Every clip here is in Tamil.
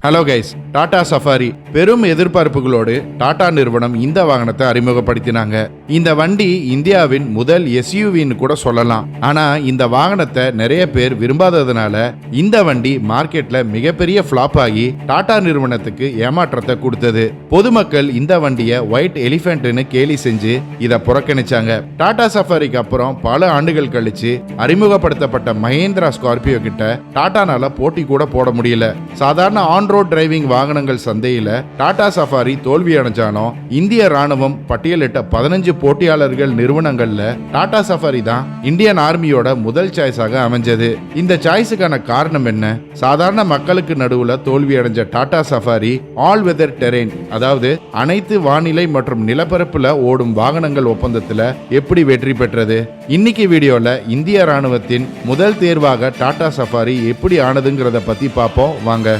ஹலோ கைஸ், டாடா சஃபாரி பெரும் எதிர்பார்ப்புகளோடு டாடா நிறுவனம் இந்த வாகனத்தை அறிமுகப்படுத்தினாங்க. இந்த வண்டி இந்தியாவின் முதல் எஸ்யூவின்னு கூட சொல்லலாம். ஆனா இந்த வாகனத்தை நிறைய பேர் விரும்பாததுனால இந்த வண்டி மார்க்கெட்ல மிகப்பெரிய ஃபிளாப் ஆகி டாடா நிறுவனத்துக்கு ஏமாற்றத்தை கொடுத்தது. பொதுமக்கள் இந்த வண்டியை ஒயிட் எலிஃபென்ட்னு கேலி செஞ்சு இதை புறக்கணிச்சாங்க. டாடா சஃபாரிக்கு அப்புறம் பல ஆண்டுகள் கழிச்சு அறிமுகப்படுத்தப்பட்ட மஹேந்திரா ஸ்கார்பியோ கிட்ட டாடானால போட்டி கூட போட முடியல. சாதாரண ரோட் டிரைவிங் வாகனங்கள் சந்தையில டாடா சஃபாரி தோல்வி அடைஞ்சாலும் இந்திய ராணுவம் பட்டியலிட்ட 15 போட்டியாளர்கள் நிறுவனங்கள்ல டாடா சஃபாரி தான் இந்தியன் ஆர்மியோட முதல் சாய்ஸாக அமைஞ்சது. இந்த சாய்ஸுக்கான காரணம் என்ன? சாதாரண மக்களுக்கு நடுவுல தோல்வி அடைஞ்ச Tata Safari all weather terrain, அதாவது அனைத்து வானிலை மற்றும் நிலப்பரப்புல ஓடும் வாகனங்கள் ஒப்பந்தத்துல எப்படி வெற்றி பெற்றது? இன்னைக்கு வீடியோல இந்திய ராணுவத்தின் முதல் தேர்வாக டாடா சஃபாரி எப்படி ஆனதுங்கிறத பத்தி பார்ப்போம் வாங்க.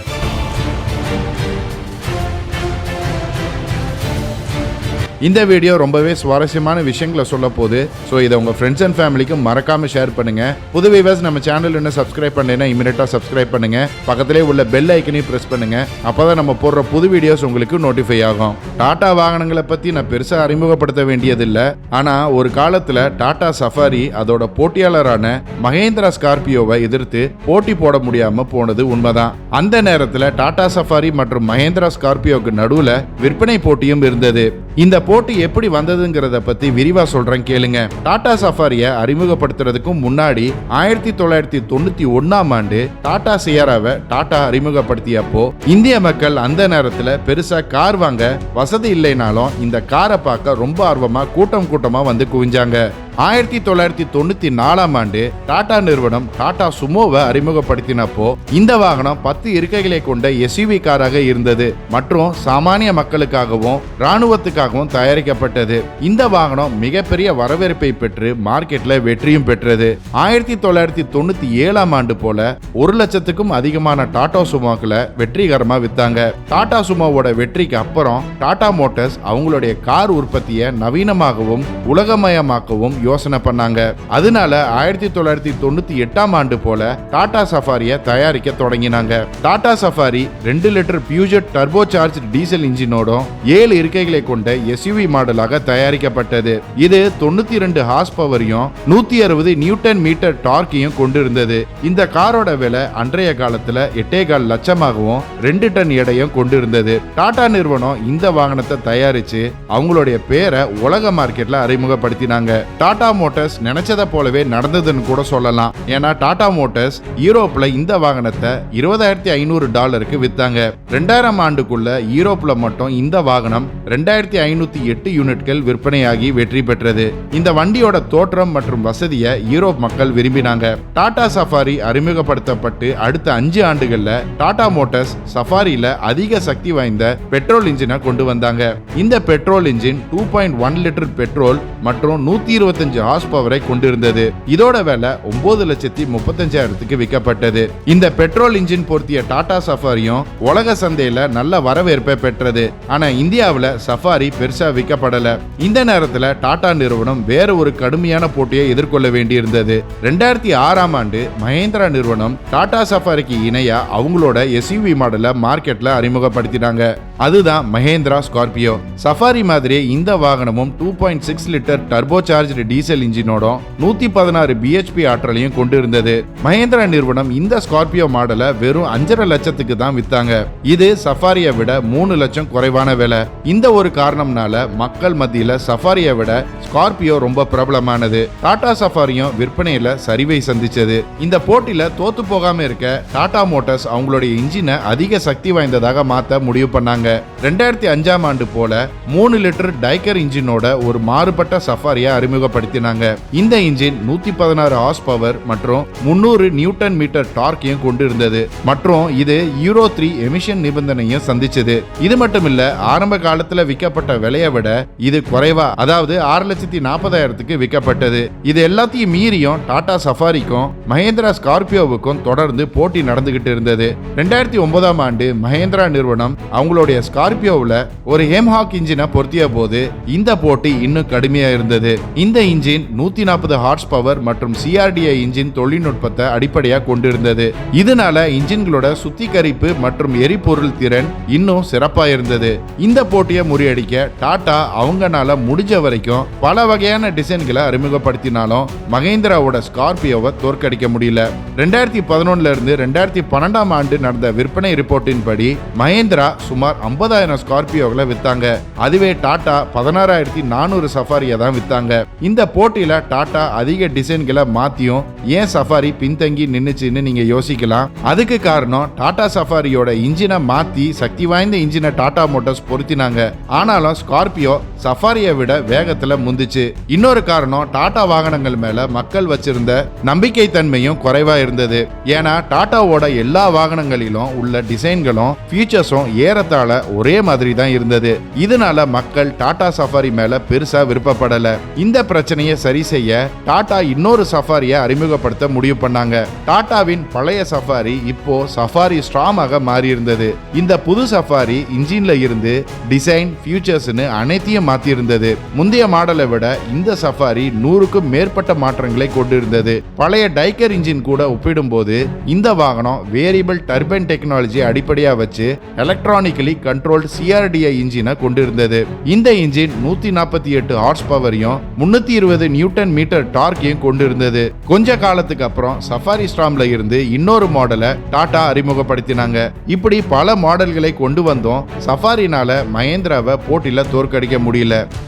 இந்த வீடியோ ரொம்பவே சுவாரஸ்யமான விஷயங்களை சொல்ல போகுது. ஸோ இதை உங்கள் ஃப்ரெண்ட்ஸ் அண்ட் ஃபேமிலிக்கு மறக்காம ஷேர் பண்ணுங்க. புது வியூவர்ஸ் நம்ம சேனல் இன்னும் சப்ஸ்கிரைப் பண்ணலைன்னா இமீடியட்டாக சப்ஸ்கிரைப் பண்ணுங்க. பக்கத்திலே உள்ள பெல் ஐக்கனையும் ப்ரெஸ் பண்ணுங்க. அப்போதான் நம்ம போடுற புது வீடியோஸ் உங்களுக்கு நோட்டிஃபை ஆகும். டாடா வாகனங்களை பற்றி நான் பெருசாக அறிமுகப்படுத்த வேண்டியதில்லை. ஆனால் ஒரு காலத்தில் டாடா சஃபாரி அதோட போட்டியாளரான மஹேந்திரா ஸ்கார்பியோவை எதிர்த்து போட்டி போட முடியாமல் போனது உண்மைதான். அந்த நேரத்தில் டாடா சஃபாரி மற்றும் மஹேந்திரா ஸ்கார்பியோவுக்கு நடுவில் விற்பனை போட்டியும் இருந்தது. இந்த போட்டி எப்படி வந்ததுங்கிறத பத்தி விரிவா சொல்றேன் கேளுங்க. டாடா சஃபாரியை அறிமுகப்படுத்துறதுக்கும் முன்னாடி 1991ஆம் ஆண்டு டாடா சியாராவை டாடா அறிமுகப்படுத்தியப்போ இந்திய மக்கள் அந்த நேரத்துல பெருசா கார் வாங்க வசதி இல்லைனாலும் இந்த காரை பார்க்க ரொம்ப ஆர்வமா கூட்டமா வந்து குவிஞ்சாங்க. 1994ஆம் ஆண்டு டாடா நிறுவனம் டாடா சுமோவை அறிமுகப்படுத்தினப்போ இந்த வாகனம் 10 இருக்கைகளை கொண்ட எஸ்யூவி காராக இருந்தது மற்றும் சாமானிய மக்களுக்காகவும் ராணுவத்துக்காகவும் தயாரிக்கப்பட்டது. இந்த வாகனம் மிகப்பெரிய வரவேற்பை பெற்று மார்க்கெட்ல வெற்றியும் பெற்றது. 1997ஆம் ஆண்டு போல 1 லட்சத்துக்கும் அதிகமான டாடா சுமோக்களை வெற்றிகரமா வித்தாங்க. டாடா சுமோவோட வெற்றிக்கு அப்புறம் டாடா மோட்டார்ஸ் அவங்களுடைய கார் உற்பத்தியை நவீனமாகவும் உலகமயமாக்கவும் யோசனை பண்ணாங்க. அதனால 1998ஆம் ஆண்டு போல டாடா சஃபாரியை தயாரிக்க தொடங்கினாங்க. Tata Safari 2 litre Peugeot turbo charge diesel இன்ஜினோடும் 7 இருக்கைகளை கொண்ட எஸ்யூவி மாடலாக தயாரிக்கப்பட்டது. இது 92 ஹார்ஸ் பவரையும் 160 நியூட்டன் மீட்டர் டார்க்கையும் கொண்டிருந்தது. இந்த காரோட விலை அன்றைய காலத்துல 8.25 லட்சமாகவும் 2 டன் எடையும் கொண்டிருந்தது. டாடா நிறுவனம் இந்த வாகனத்தை தயாரிச்சு அவங்களுடைய பேரை உலக மார்க்கெட்ல அறிமுகப்படுத்தினாங்க. டாடா மோட்டார்ஸ் நினைச்சதை போலவே நடந்ததுன்னு கூட சொல்லலாம். ஏன்னா டாடா மோட்டார்ஸ் யூரோப்ல இந்த வாகனத்தை $20,500 வித்தாங்க. 2000 ஆண்டுக்குள்ள யூரோப்ல மட்டும் இந்த வாகனம் 2508 யூனிட்கள் விற்பனையாகி வெற்றி பெற்றது. இந்த வண்டியோட தோற்றம் மற்றும் வசதியை யூரோப் மக்கள் விரும்பினாங்க. டாடா சஃபாரி அறிமுகப்படுத்தப்பட்டு அடுத்த 5 ஆண்டுகள்ல டாடா மோட்டார்ஸ் சஃபாரியில அதிக சக்தி வாய்ந்த பெட்ரோல் இன்ஜினை கொண்டு வந்தாங்க. இந்த பெட்ரோல் இன்ஜின் 2.1 லிட்டர் பெட்ரோல் மற்றும் 125 ஹார்ஸ் பவரை கொண்டிருந்தது. இதோட விலை 9,35,000க்கு விற்கப்பட்டது. இந்த பெட்ரோல் இன்ஜின் பொருத்திய டாடா சஃபாரியும் உலக சந்தையில நல்ல வரவேற்பை பெற்றது. ஆனா இந்தியாவில் சஃபாரி பெருசா விற்கப்படல. இந்த நேரத்தில் டாடா நிறுவனம் வேற ஒரு கடுமையான போட்டியை எதிர்கொள்ள வேண்டியிருந்தது. 2006ஆம் ஆண்டு மஹேந்திரா நிறுவனம் டாடா சஃபாரிக்கு இணையா அவங்களோட எஸ்யூவி மாடலை மார்க்கெட்ல அறிமுகப்படுத்தினாங்க. அதுதான் மஹேந்திரா ஸ்கார்பியோ. சஃபாரி மாதிரி இந்த வாகனமும் 2.6 லிட்டர் டர்போ சார்ஜ் டீசல் இன்ஜினோட 116 பிஹெச்பி ஆற்றலையும் கொண்டு இருந்தது. மஹேந்திரா நிறுவனம் இந்த ஸ்கார்பியோ மாடலை வெறும் 5.5 லட்சத்துக்கு தான் வித்தாங்க. இது சஃபாரியை விட 3 லட்சம் குறைவான விலை. இந்த ஒரு காரணம்னால மக்கள் மத்தியில சஃபாரியை விட ஸ்கார்பியோ ரொம்ப பிரபலமானது. டாடா சஃபாரியும் விற்பனையில சரிவை சந்திச்சது. இந்த போட்டியில தோத்து போகாம இருக்க டாடா மோட்டார்ஸ் அவங்களுடைய இன்ஜினை அதிக சக்தி வாய்ந்ததாக மாத்த முடிவு பண்ணாங்க. 2005ஆம் ஆண்டு போல 3 லிட்டர் டைக்கர் இன்ஜினோட ஒரு மாறுபட்ட சஃபாரியை அறிமுகப்படுத்தினாங்க. இந்த இன்ஜின் 116 ஹார்ஸ் பவர் மற்றும் 300 நியூட்டன் மீட்டர் டார்க்கையும் கொண்டு இருந்தது மற்றும் இது யூரோ 3 எமிஷன் நிபந்தனையும் சந்திச்சது. இது மட்டும் இல்ல, ஆரம்ப காலத்துல விற்கப்பட்ட விலையை விட இது குறைவா, அதாவது 6,40,000க்கு விற்கப்பட்டது. இது எல்லாத்தையும் மீறியும் டாடா சஃபாரிக்கும் மஹேந்திரா ஸ்கார்பியோவுக்கும் தொடர்ந்து போட்டி நடந்துகிட்டு இருந்தது. 2009ஆம் ஆண்டு மஹேந்திரா நிறுவனம் அவங்களுடைய ஸ்கார்பியோவில் ஒரு ஹேம்ஹாக் இன்ஜினை பொருத்திய போது இந்த போட்டி இன்னும் கடுமையா இருந்தது. இந்த இன்ஜின் 140 ஹார்ஸ் பவர் மற்றும் CRDI இன்ஜின் தொழில்நுட்பத்தை அடிப்படையாக கொண்டிருந்தது. இதனால இன்ஜின்களோட சுத்திகரிப்பு மற்றும் எரிபொருள் திறன் இன்னும் சிறப்பா இருந்தது. இந்த போட்டியை முறியடிக்க டாடா அவங்கனால முடிஞ்ச வரைக்கும் பல வகையான டிசைன்களை அறிமுகப்படுத்தினாலும் மகேந்திராவோட ஸ்கார்பியோவை தோற்கடிக்க முடியல. 2011 இருந்து 2012 ஆண்டு நடந்த விற்பனை ரிப்போர்ட்டின் படி மகேந்திரா சுமார் 50,000 ஸ்கார்பியோகளை வித்தாங்க. அதுவே டாடா 16,400 சஃபாரியை தான் வித்தாங்க. இந்த போட்டியில டாடா அதிக டிசைன்களை மாத்தியும் ஏன் சஃபாரி பின்தங்கி நின்னுச்சுன்னு நீங்க யோசிக்கலாம். அதுக்கு காரணம் டாடா சஃபாரியோட இன்ஜினை மாத்தி சக்தி வாய்ந்த இன்ஜினை டாடா மோட்டார்ஸ் பொருத்தினாங்க. ஆனாலும் ஸ்கார்பியோ சஃபாரியை விட வேகத்துல முந்துச்சு. இன்னொரு காரணம் டாடா வாகனங்கள் மேல மக்கள் வச்சிருந்த நம்பிக்கை தன்மையும் குறைவா இருந்தது. ஏன்னா டாடாவோட எல்லா வாகனங்களிலும் உள்ள டிசைன்களும் ஃபீச்சர்ஸும் ஏறத்தாழ ஒரே மாதிரி தான் இருந்தது. இதனால மக்கள் டாடா சஃபாரி மேல பெருசா விருப்பப்படல. இந்த பிரச்சனையை சரி செய்ய டாடா இன்னொரு சஃபாரியை அறிமுகப்படுத்த முடிவு பண்ணாங்க. டாடாவின் பழைய சஃபாரி இப்போ சஃபாரி ஸ்ட்ராமாக மாறி இருந்தது. இந்த புது சஃபாரி இன்ஜின்ல இருந்து டிசைன், ஃபியூச்சர்ஸ்னு அனைத்தையும் மாத்தி இருந்தது. முந்தைய மாடலை விட இந்த சஃபாரி 100க்கும் மேற்பட்ட மாற்றங்களை கொண்டிருந்தது. பழைய டைக்கர் இன்ஜின் கூட ஒப்பிடும்போது இந்த வாகனம் வேரியபிள் டர்பைன் டெக்னாலஜி அடிப்படையா வச்சு எலக்ட்ரானிக்கலி கண்ட்ரோல்டு CRDI இன்ஜினை கொண்டிருந்தது. இந்த இன்ஜின் 148 ஹார்ஸ் பவரையும் 320 நியூட்டன் மீட்டர் டார்க்கையும் கொண்டிருந்தது. கொஞ்ச காலத்துக்கு அப்புறம் சஃபாரி ஸ்ட்ராம்ல இருந்து இன்னொரு மாடலை டாடா அறிமுகப்படுத்தினாங்க. இப்படி பல மாடல்களை கொண்டு வந்தோம். சஃபாரினால மகேந்திராவை போட்டியில தோற்கடிக்க முடியல.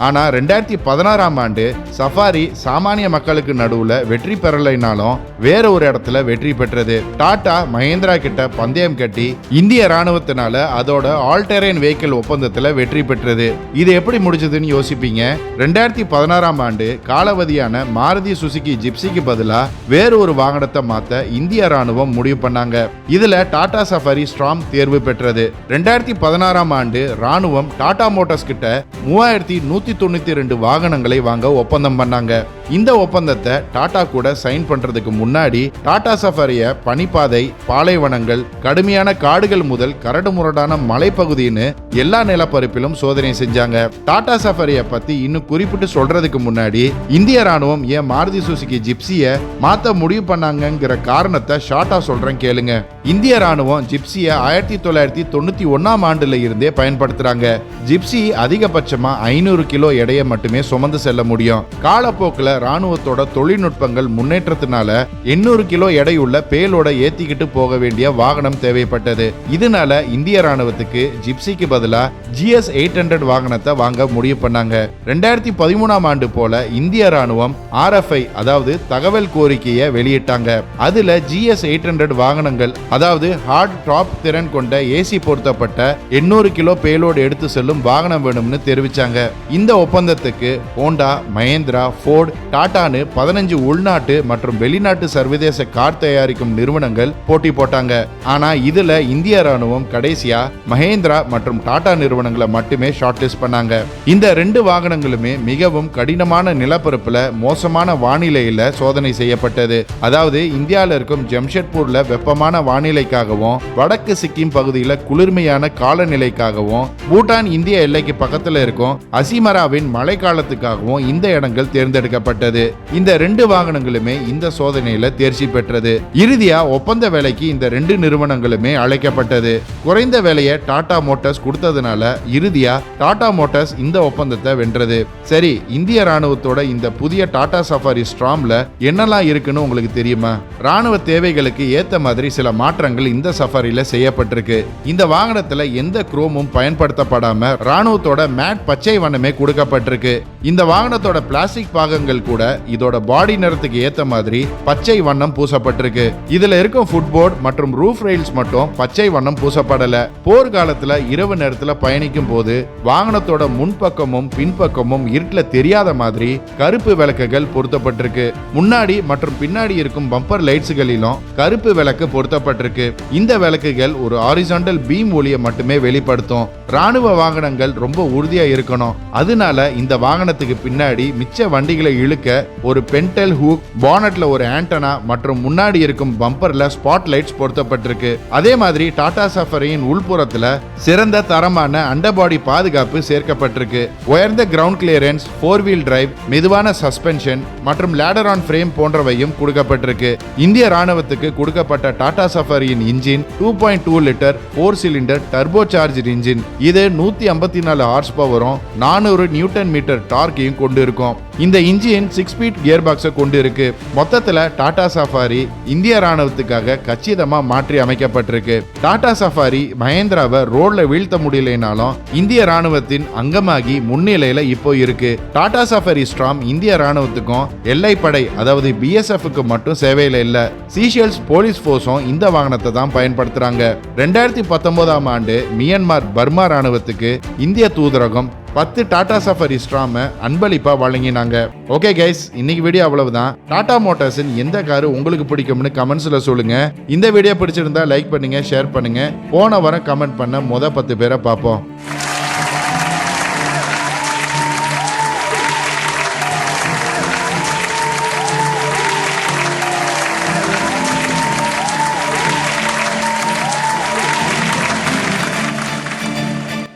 ஆனா 2016 ஆண்டு சஃபாரி சாமானிய மக்களுக்கு நடுவுல வெற்றி பெறலைனாலும் வேற ஒரு இடத்துல வெற்றி பெற்றது. டாடா மகேந்திரா கிட்ட பந்தயம் கட்டி இந்திய ராணுவத்தினால அதோட ஆல்டெரைன் வெஹிக்கிள் ஒப்பந்தத்துல வெற்றி பெற்றது. இது எப்படி முடிஞ்சதுன்னு யோசிப்பீங்க. 2016 ஆண்டு காலாவதியான மாருதி சுசுகி ஜிப்சிக்கு பதிலா வேற ஒரு வாகனத்தை மாத்த இந்திய ராணுவம் முடிவு பண்ணாங்க. இதுல டாடா சஃபாரி ஸ்ட்ராம் தேர்வு பெற்றது. 2016 ஆண்டு ராணுவம் டாடா மோட்டார்ஸ் கிட்ட 3192 வாகனங்களை வாங்க ஒப்பந்தம் பண்ணாங்க. இந்த ஒப்பந்தத்தை டாடா கூட சைன் பண்றதுக்கு முன்னாடி டாடா சஃபாரிய பனிப்பாதை, பாலைவனங்கள், கடுமையான காடுகள் முதல் கரடுமுரடான மலைப்பகுதின்னு எல்லா நிலப்பரப்பிலும் சோதனை செஞ்சாங்க. டாடா சஃபாரிய பத்தி இன்னும் குறிப்பிட்டு சொல்றதுக்கு முன்னாடி இந்திய ராணுவம் ஏன் மாருதி சுசுகி ஜிப்சிய மாத்த முடிவு பண்ணாங்கிற காரணத்தை ஷார்ட்டா சொல்றேன் கேளுங்க. இந்திய ராணுவம் ஜிப்சிய 1991 ஆண்டுல இருந்தே பயன்படுத்துறாங்க. ஜிப்சி அதிகபட்சமா 500 கிலோ எடையை மட்டுமே சுமந்து செல்ல முடியும். காலப்போக்கில் ராணுவத்தோட தொழில்நுட்பங்கள் முன்னேற்றத்தினால 800 கிலோ எடையுள்ள பேலோட ஏத்திக்கிட்டு போக வேண்டிய வாகனம் தேவைப்பட்டது. இதனால இந்திய ராணுவத்துக்கு ஜிப்சிக்கு பதிலா GS 800 வாகனத்தை வாங்க முடிவு பண்ணாங்க. 2013 ஆண்டு போல இந்திய ராணுவம் RFI அதாவது தகவல் கோரிக்கையை வெளியிட்டாங்க. அதுல GS 800 வாகனங்கள் அதாவது ஹார்ட் டாப் திறன் கொண்ட AC பொருத்தப்பட்ட 800 கிலோ பேலோடு எடுத்து செல்லும் வாகனம் வேணும்னு தெரிவிச்சாங்க. இந்த ஒப்பந்தத்துக்கு ஹோண்டா, மகேந்திரா, ஃபோர்ட், டாடான்னு 15 உள்நாட்டு மற்றும் வெளிநாட்டு சர்வதேச கார் தயாரிக்கும் நிறுவனங்கள் போட்டி போட்டாங்க. ஆனா இதுல இந்திய ராணுவம் கடைசியா மகேந்திரா மற்றும் டாடா நிறுவனங்களை மட்டுமே ஷார்ட் லிஸ்ட் பண்ணாங்க. இந்த 2 வாகனங்களுமே மிகவும் கடினமான நிலப்பரப்புல மோசமான வானிலையில சோதனை செய்யப்பட்டது. அதாவது இந்தியாவில் இருக்கும் ஜம்ஷெட்பூர்ல வெப்பமான வானிலைக்காகவும், வடக்கு சிக்கிம் பகுதியில் குளிர்மையான காலநிலைக்காகவும், பூட்டான் இந்திய எல்லைக்கு பக்கத்துல இருக்கும் அசிமராவின் மழை காலத்துக்காகவும் இந்த இடங்கள் தேர்ந்தெடுக்கப்பட்டது. இந்த 2 வாகனங்களுமே இந்த சோதனையில தேர்ச்சி பெற்றது. இறுதியா ஒப்பந்த வேலைக்கு இந்த 2 நிறுவனங்களுமே அழைக்கப்பட்டது. குறைந்த வேலையை டாடா மோட்டார்ஸ் கொடுத்ததுனால இறுதியா டாடா மோட்டார்ஸ் இந்த ஒப்பந்தத்தை வென்றது. சரி, இந்திய ராணுவத்தோட இந்த புதிய டாடா சஃபாரி ஸ்ட்ராம்ல என்னெல்லாம் இருக்குன்னு உங்களுக்கு தெரியுமா? ராணுவ தேவைகளுக்கு ஏத்த மாதிரி சில மாற்றங்கள் இந்த சஃபாரியில செய்யப்பட்டிருக்கு. இந்த வாகனத்துல எந்த குரோமும் பயன்படுத்தப்படாம ராணுவத்தோட மேட் பச்சை வண்ணமே கொடுக்கப்பட்டிருக்கு. இந்த வாகனத்தோட பிளாஸ்டிக் பாகங்கள் கூட இதோட பாடி நிறத்துக்கு ஏத்த மாதிரி பச்சை வண்ணம் பூசப்பட்டிருக்கு. இதுல இருக்கும் ஃபுட்போர்ட் மற்றும் ரூஃப் ரெயில்ஸ் மட்டும் பச்சை வண்ணம் பூசப்படல. போர்க்காலத்துல இரவு நேரத்துல பயணிக்கும் போது வாகனத்தோட முன்பக்கமும் பின்பக்கமும் இருட்டுல தெரியாத மாதிரி கருப்பு விளக்குகள் பொருத்தப்பட்டிருக்கு. முன்னாடி மற்றும் பின்னாடி இருக்கும் பம்பர் லைட்ஸ்களிலும் கருப்பு விளக்கு பொருத்தப்பட்டிருக்கு. இந்த விளக்குகள் ஒரு ஹாரிசான்டல் பீம் ஒளியை மட்டுமே வெளிப்படுத்தும். ராணுவ வாகனங்கள் ரொம்ப உறுதியா இருக்கணும். அதனால இந்த வாகனத்துக்கு பின்னாடி மிச்ச வண்டிகளை இழுக்க ஒரு பென்டல் ஹூக், பானட்ல ஒரு ஆண்டனா மற்றும் முன்னாடி இருக்கும் பம்பர்ல ஸ்பாட் லைட்ஸ் பொருத்தப்பட்டிருக்கு. அதே மாதிரி டாடா சஃபாரியின் உள்புறத்துல சிறந்த தரமான அண்டர்பாடி பாதுகாப்பு சேர்க்கப்பட்டிருக்கு. உயர்ந்த கிரவுண்ட் கிளியரன்ஸ், 4 வீல் டிரைவ், மெதுவான சஸ்பென்ஷன் மற்றும் லேடர் ஆன் ஃப்ரேம் போன்றவையும் கொடுக்கப்பட்டிருக்கு. இந்திய ராணுவத்துக்கு கொடுக்கப்பட்ட டாடா சஃபாரியின் engine 2.2 litre 4 cylinder turbo charge engine. இது 154 ஹார்ஸ் பவரும் 400 நியூட்டன் மீட்டர் டார்க்கையும் கொண்டு இருக்கும். இந்த இன்ஜின் 6 ஸ்பீட் கியர் பாக்ஸை கொண்டு இருக்கு. மொத்தத்துல டாடா சஃபாரி இந்திய ராணுவத்துக்காக கச்சிதமா மாற்றி அமைக்கப்பட்டிருக்கு. டாடா சஃபாரி மஹேந்திராவை ரோட்ல வீழ்த்த முடியலைனாலும் இந்திய ராணுவத்தின் அங்கமாகி முன்னிலையில இப்போ இருக்கு. டாடா சஃபாரி ஸ்ட்ராம் இந்திய ராணுவத்துக்கும் எல்லைப்படை அதாவது BSF-க்கு மட்டும் சேவையில இல்ல, சீஷெல்ஸ் போலீஸ் போர்ஸும் இந்த வாகனத்தை தான் பயன்படுத்துறாங்க. 2019ஆம் ஆண்டு மியான்மர் பர்மா ராணுவத்துக்கு இந்திய தூதரகம் 10 டாடா சஃபாரி ஸ்ட்ராம அன்பளிப்பா வழங்கினாங்க. ஓகே கைஸ், இன்னைக்கு வீடியோ அவ்வளவுதான். டாடா மோட்டார்ஸின் எந்த காரு உங்களுக்கு பிடிக்கும்னு கமெண்ட்ஸ்ல சொல்லுங்க. இந்த வீடியோ பிடிச்சிருந்தா லைக் பண்ணுங்க, ஷேர் பண்ணுங்க. போன வாரம் கமெண்ட் பண்ண 10 பேரை பார்ப்போம்.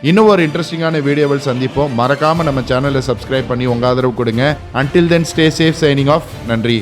இன்னும் ஒரு இன்ட்ரெஸ்டிங்கான வீடியோவில் சந்திப்போம். மறக்காம நம்ம சேனலை சப்ஸ்கிரைப் பண்ணி உங்க ஆதரவு கொடுங்க. Until then, stay safe. Signing off. நன்றி.